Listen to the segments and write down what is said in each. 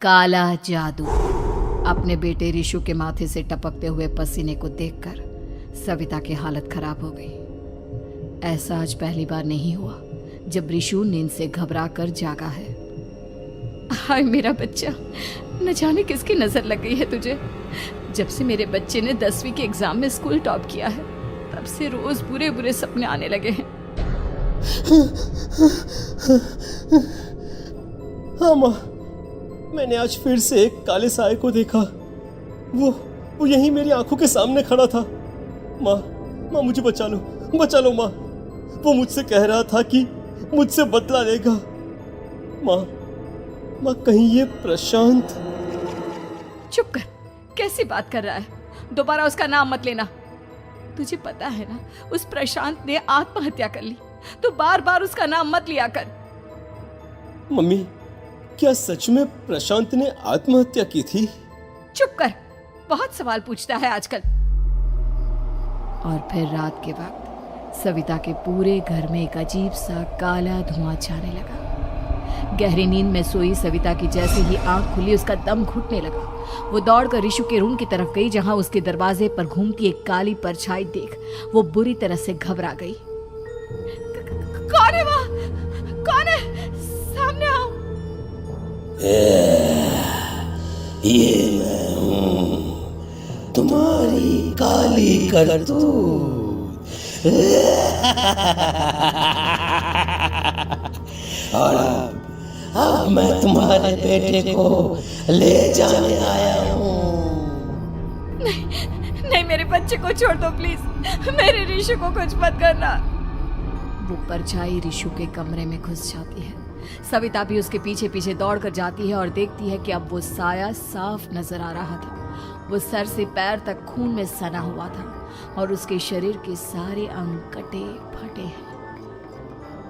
काला जादू। अपने बेटे रिशु के माथे से टपकते हुए पसीने को देखकर सविता की हालत खराब हो गई। ऐसा आज पहली बार नहीं हुआ जब रिशु नींद से घबरा कर जागा है। हाय मेरा बच्चा, न जाने किसकी नजर लग गई है तुझे। जब से मेरे बच्चे ने 10वीं के एग्जाम में स्कूल टॉप किया है तब से रोज बुरे बुरे सपने आने लगे हैं। हाँ माँ, मैंने आज फिर से एक काले साए को देखा। वो यहीं मेरी आंखों के सामने खड़ा था। माँ मुझे बचा लो माँ। वो मुझसे कह रहा था कि मुझसे बदला लेगा। माँ कहीं ये प्रशांत। चुप कर, कैसी बात कर रहा है? दोबारा उसका नाम मत लेना। तुझे पता है ना, उस प्रशांत ने आत्महत्या कर ली, तो बार बार उसका नाम मत लिया कर। मम्मी, क्या सच में प्रशांत ने आत्महत्या की थी? चुप कर, बहुत सवाल पूछता है आजकल। और फिर रात के वक्त सविता के पूरे घर में एक अजीब सा काला धुआं छाने लगा। गहरी नींद में सोई सविता की जैसे ही आंख खुली उसका दम घुटने लगा। वो दौड़कर रिशु के रूम की तरफ गई जहां उसके दरवाजे पर घूमती एक काली परछाई देख वो बुरी तरह से घबरा गई। कौन है वहाँ? कौन है? सामने आओ। ये मैं हूँ, तुम्हारी काली करतूत। और अब मैं तुम्हारे बेटे को ले जाने आया हूँ। नहीं, मेरे बच्चे को छोड़ दो प्लीज। मेरे रिशु को कुछ मत करना। वो परछाई रिशु के कमरे में घुस जाती है। सविता भी उसके पीछे पीछे दौड़ कर जाती है और देखती है कि अब वो साया साफ नजर आ रहा था। वो सर से पैर तक खून में सना हुआ था और उसके शरीर के सारे अंग कटे फटे हैं।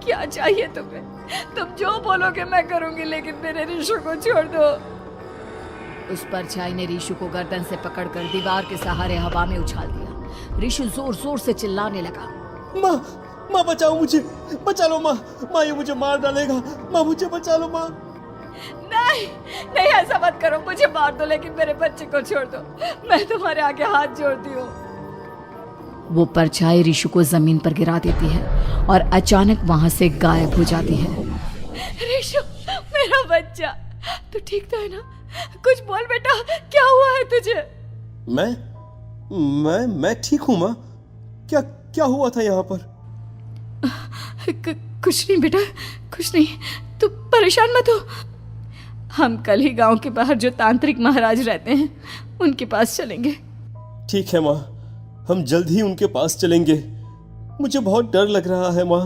क्या चाहिए तुम्हें? तुम जो बोलोगे मैं करूंगी, लेकिन मेरे रिशु को छोड़ दो। उस परछाई ने रिशु को गर्दन से पकड़कर दीवार के सहारे हवा में उछाल दिया। रिशु जोर जोर से चिल्लाने लगा। माँ बचाओ मुझे, बचा लो माँ। ये मुझे मार डालेगा। माँ मुझे बचा लो माँ। नहीं ऐसा मत करो। मुझे मार दो लेकिन मेरे बच्चे को छोड़ दो। मैं तुम्हारे आगे हाथ जोड़ती हूँ। वो परछाई रिशु को जमीन पर गिरा देती है और अचानक वहां से गायब हो जाती है। रिशु, मेरा बच्चा, तू ठीक तो है ना? कुछ बोल बेटा, क्या हुआ है तुझे? मैं ठीक हूँ माँ। क्या हुआ था यहाँ पर? कुछ नहीं बेटा, कुछ नहीं। तू परेशान मत हो। हम कल ही गांव के बाहर जो तांत्रिक महाराज रहते हैं उनके पास चलेंगे। ठीक है माँ, हम जल्द ही उनके पास चलेंगे। मुझे बहुत डर लग रहा है माँ।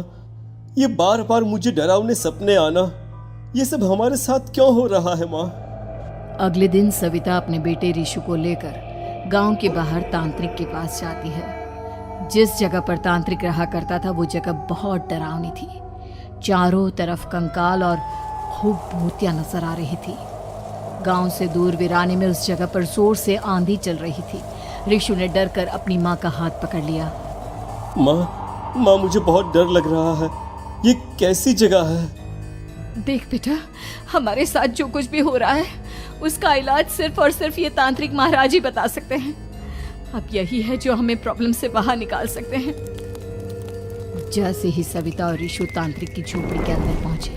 ये बार बार मुझे डरावने सपने आना, ये सब हमारे साथ क्यों हो रहा है माँ? अगले दिन सविता अपने बेटे रिशु को लेकर गांव के बाहर तांत्रिक के पास जाती है। जिस जगह पर तांत्रिक रहा करता था वो जगह बहुत डरावनी थी। चारों तरफ कंकाल और खूब भूतियां नजर आ रही थी। गांव से दूर वीराने में उस जगह पर जोर से आंधी चल रही थी। रिशु ने डर कर अपनी माँ का हाथ पकड़ लिया। माँ मुझे बहुत डर लग रहा है। ये कैसी जगह है? देख बेटा, हमारे साथ जो कुछ भी हो रहा है उसका इलाज सिर्फ और सिर्फ ये तांत्रिक महाराज ही बता सकते हैं। अब यही है जो हमें प्रॉब्लम से बाहर निकाल सकते हैं। जैसे ही सविता और रिशु तांत्रिक की झोपड़ी के अंदर पहुंचे,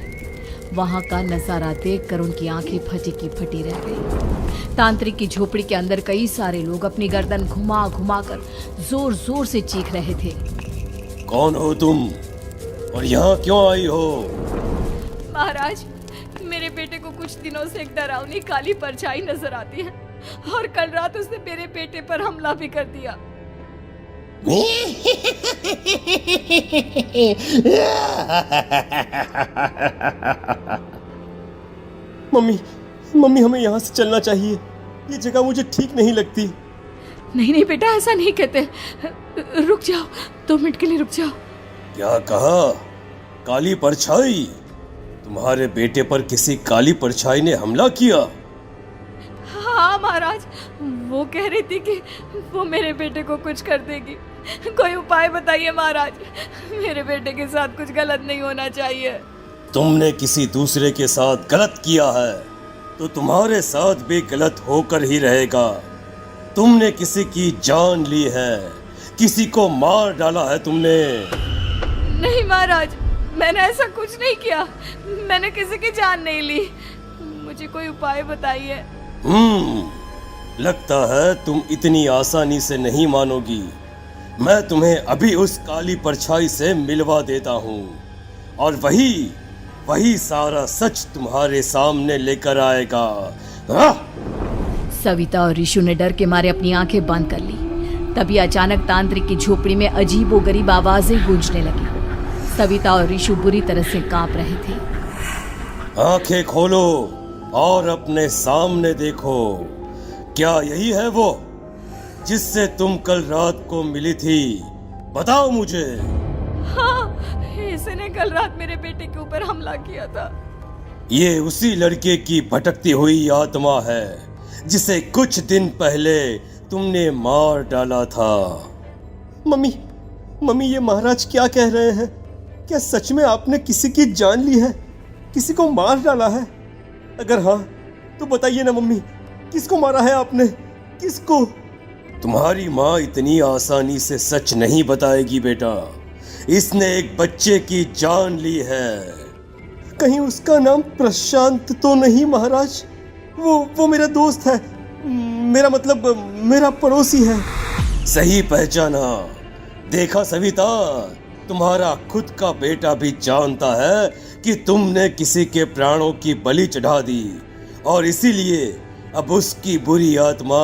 वहां का नजारा देखकर उनकी आंखें फटी की फटी रह गई। तांत्रिक की झोपड़ी के अंदर कई सारे लोग अपनी गर्दन घुमा घुमा कर जोर जोर से चीख रहे थे। कौन हो तुम और यहाँ क्यों आई हो? महाराज, मेरे बेटे को कुछ दिनों से एक डरावनी काली परछाई नजर आती है और कल रात उसने मेरे बेटे पर हमला भी कर दिया। मम्मी हमें यहाँ से चलना चाहिए। ये जगह मुझे ठीक नहीं लगती। नहीं बेटा, ऐसा नहीं कहते। रुक जाओ, 2 मिनट के लिए रुक जाओ। क्या कहा? काली परछाई? तुम्हारे बेटे पर किसी काली परछाई ने हमला किया? हाँ महाराज, वो कह रही थी कि वो मेरे बेटे को कुछ कर देगी। कोई उपाय बताइए महाराज, मेरे बेटे के साथ कुछ गलत नहीं होना चाहिए। तुमने किसी दूसरे के साथ गलत किया है। तो तुम्हारे साथ भी गलत होकर ही रहेगा। तुमने किसी की जान ली है, किसी को मार डाला है तुमने। नहीं महाराज, मैंने ऐसा कुछ नहीं किया। मैंने किसी की जान नहीं ली। मुझे कोई उपाय बताइए। लगता है तुम इतनी आसानी से नहीं मानोगी। मैं तुम्हें अभी उस काली परछाई से मिलवा देता हूँ और वही सारा सच तुम्हारे सामने लेकर आएगा। सविता और ऋषु ने डर के मारे अपनी आंखें बंद कर ली। तभी अचानक तांत्रिक की झोपड़ी में अजीबोगरीब आवाजें गूंजने लगी। सविता और ऋषु बुरी तरह से कांप रहे थे। आंखें खोलो और अपने सामने देखो। क्या यही है वो जिससे तुम कल रात को मिली थी? बताओ मुझे। हाँ, इसने कल रात मेरे बेटे के ऊपर हमला किया था। ये उसी लड़के की भटकती हुई आत्मा है जिसे कुछ दिन पहले तुमने मार डाला था। मम्मी ये महाराज क्या कह रहे हैं? क्या सच में आपने किसी की जान ली है, किसी को मार डाला है? अगर हाँ तो बताइए ना मम्मी, किसको मारा है आपने? किसको? तुम्हारी माँ इतनी आसानी से सच नहीं बताएगी बेटा। इसने एक बच्चे की जान ली है। कहीं उसका नाम प्रशांत तो नहीं महाराज? वो मेरा दोस्त है, मेरा मतलब मेरा पड़ोसी है। सही पहचाना। देखा सविता, तुम्हारा खुद का बेटा भी जानता है कि तुमने किसी के प्राणों की बलि चढ़ा दी और इसीलिए अब उसकी बुरी आत्मा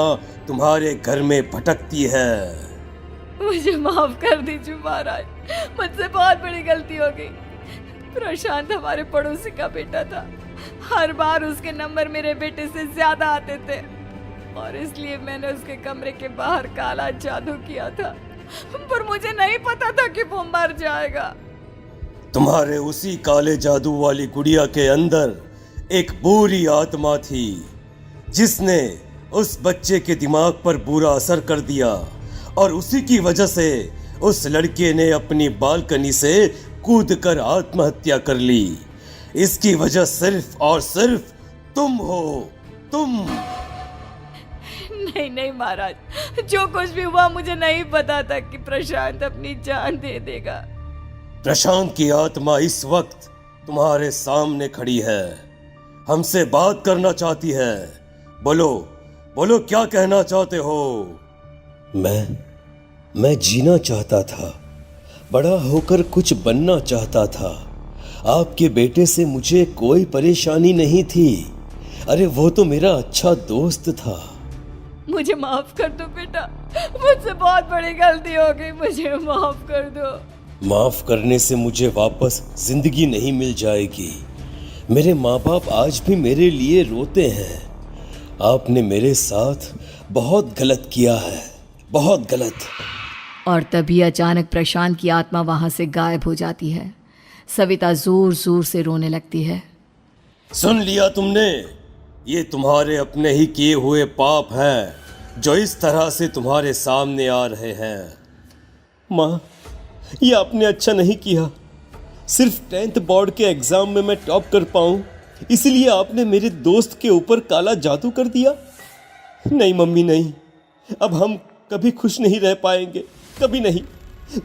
तुम्हारे घर में भटकती है। मुझे माफ कर दीजिए महाराज, मुझसे बहुत बड़ी गलती हो गई। प्रशांत हमारे पड़ोसी का बेटा था। हर बार उसके नंबर मेरे बेटे से ज्यादा आते थे और इसलिए मैंने उसके कमरे के बाहर काला जादू किया था, पर मुझे नहीं पता था कि वो मर जाएगा। तुम्हारे उसी काले जादू वाली गुड़िया के अंदर एक बुरी आत्मा थी जिसने उस बच्चे के दिमाग पर बुरा असर कर दिया और उसी की वजह से उस लड़के ने अपनी बालकनी से कूदकर आत्महत्या कर ली। इसकी वजह सिर्फ और सिर्फ तुम हो, तुम। नहीं महाराज, जो कुछ भी हुआ मुझे नहीं पता था कि प्रशांत अपनी जान दे देगा। प्रशांत की आत्मा इस वक्त तुम्हारे सामने खड़ी है, हमसे बात करना चाहती है। बोलो क्या कहना चाहते हो? मैं जीना चाहता था, बड़ा होकर कुछ बनना चाहता था। आपके बेटे से मुझे कोई परेशानी नहीं थी। अरे वो तो मेरा अच्छा दोस्त था। मुझे माफ कर दो बेटा, मुझसे बहुत बड़ी गलती हो गई, मुझे माफ कर दो। माफ करने से मुझे वापस जिंदगी नहीं मिल जाएगी। मेरे माँ बाप आज भी मेरे लिए रोते हैं। आपने मेरे साथ बहुत गलत किया है, बहुत गलत। और तभी अचानक प्रशांत की आत्मा वहां से गायब हो जाती है। सविता जोर जोर से रोने लगती है। सुन लिया तुमने? ये तुम्हारे अपने ही किए हुए पाप हैं जो इस तरह से तुम्हारे सामने आ रहे हैं। माँ, ये आपने अच्छा नहीं किया। सिर्फ 10th बोर्ड के एग्जाम में मैं टॉप कर पाऊं, इसलिए आपने मेरे दोस्त के ऊपर काला जादू कर दिया। नहीं मम्मी, नहीं, अब हम कभी खुश नहीं रह पाएंगे, कभी नहीं।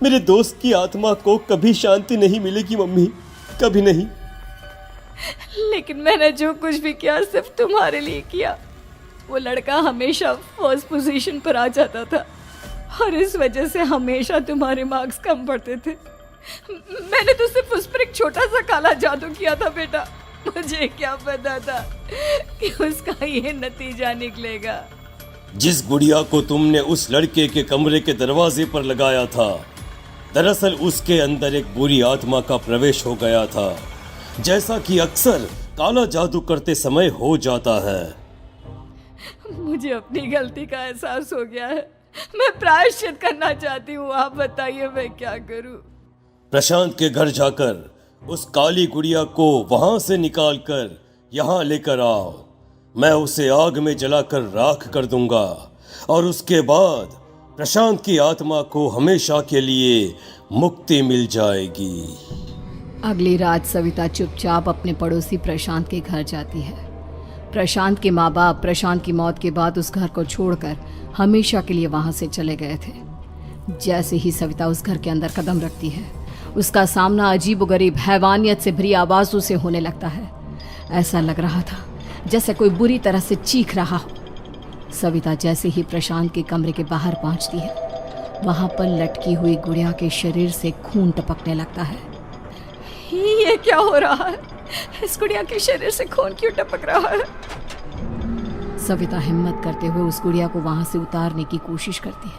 मेरे दोस्त की आत्मा को कभी शांति नहीं मिलेगी मम्मी, कभी नहीं। लेकिन मैंने जो कुछ भी किया सिर्फ तुम्हारे लिए किया। वो लड़का हमेशा फर्स्ट पोजीशन पर आ जाता था और इस वजह से हमेशा तुम्हारे मार्क्स कम पड़ते थे। मैंने तो सिर्फ उस पर एक छोटा सा काला जादू किया था बेटा। मुझे क्या पता था कि उसका ये नतीजा निकलेगा। जिस गुड़िया को तुमने उस लड़के के कमरे के दरवाजे पर लगाया था, दरअसल उसके अंदर एक बुरी आत्मा का प्रवेश हो गया था, जैसा कि अक्सर काला जादू करते समय हो जाता है। मुझे अपनी गलती का एहसास हो गया है। मैं प्रायश्चित करना चाहती हूँ। आप बताइए मैं क्या करूँ? प्रशांत के घर जाकर उस काली गुड़िया को वहां से निकालकर यहाँ लेकर आओ। मैं उसे आग में जलाकर राख कर दूंगा और उसके बाद प्रशांत की आत्मा को हमेशा के लिए मुक्ति मिल जाएगी। अगली रात सविता चुपचाप अपने पड़ोसी प्रशांत के घर जाती है। प्रशांत के माँ बाप प्रशांत की मौत के बाद उस घर को छोड़कर हमेशा के लिए वहां से चले गए थे। जैसे ही सविता उस घर के अंदर कदम रखती है, उसका सामना अजीबोगरीब हैवानियत से भरी आवाजों से होने लगता है। ऐसा लग रहा था जैसे कोई बुरी तरह से चीख रहा हो। सविता जैसे ही प्रशांत के कमरे के बाहर पहुंचती है, वहां पर लटकी हुई गुड़िया के शरीर से खून टपकने लगता है। ये क्या हो रहा है? इस गुड़िया के शरीर से खून क्यों टपक रहा है? सविता हिम्मत करते हुए उस गुड़िया को वहां से उतारने की कोशिश करती है,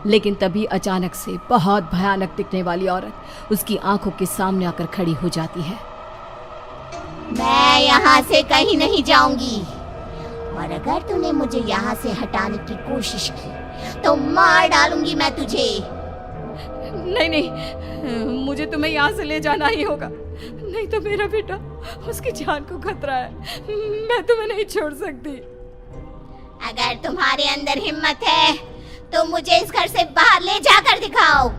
लेकिन तभी अचानक से बहुत भयानक दिखने वाली औरत उसकी आंखों के सामने आकर खड़ी हो जाती है। मैं यहाँ से कहीं नहीं जाऊंगी, और अगर तूने मुझे यहाँ से हटाने की कोशिश की तो मार डालूंगी मैं तुझे। नहीं नहीं, मुझे तुम्हें यहाँ से ले जाना ही होगा, नहीं तो मेरा बेटा, उसकी जान को खतरा है। मैं तुम्हें नहीं छोड़ सकती। अगर तुम्हारे अंदर हिम्मत है तो मुझे इस घर से बाहर ले जाकर दिखाओ।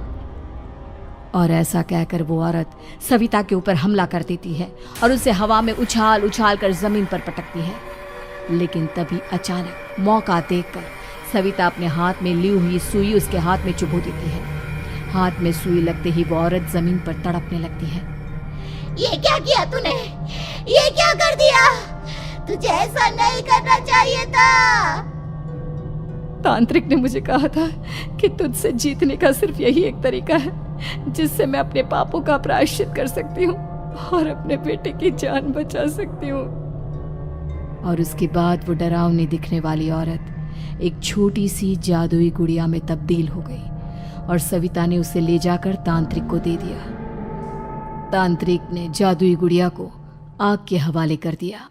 और ऐसा कहकर वो औरत सविता के ऊपर हमला कर देती है और उसे हवा में उछाल उछाल कर जमीन पर पटकती है। लेकिन तभी अचानक मौका देखकर सविता अपने हाथ में ली हुई सुई उसके हाथ में चुभो देती है। हाथ में सुई लगते ही वो औरत जमीन पर तड़पने लगती है। ये क्या किया तूने? ये क्या कर दिया? तुझे ऐसा नहीं करना चाहिए था। तांत्रिक ने मुझे कहा था कि तुझसे जीतने का सिर्फ यही एक तरीका है जिससे मैं अपने पापों का प्रायश्चित कर सकती हूँ और अपने बेटे की जान बचा सकती हूँ। और उसके बाद वो डरावनी दिखने वाली औरत एक छोटी सी जादुई गुड़िया में तब्दील हो गई और सविता ने उसे ले जाकर तांत्रिक को दे दिया। तांत्रिक ने जादुई गुड़िया को आग के हवाले कर दिया।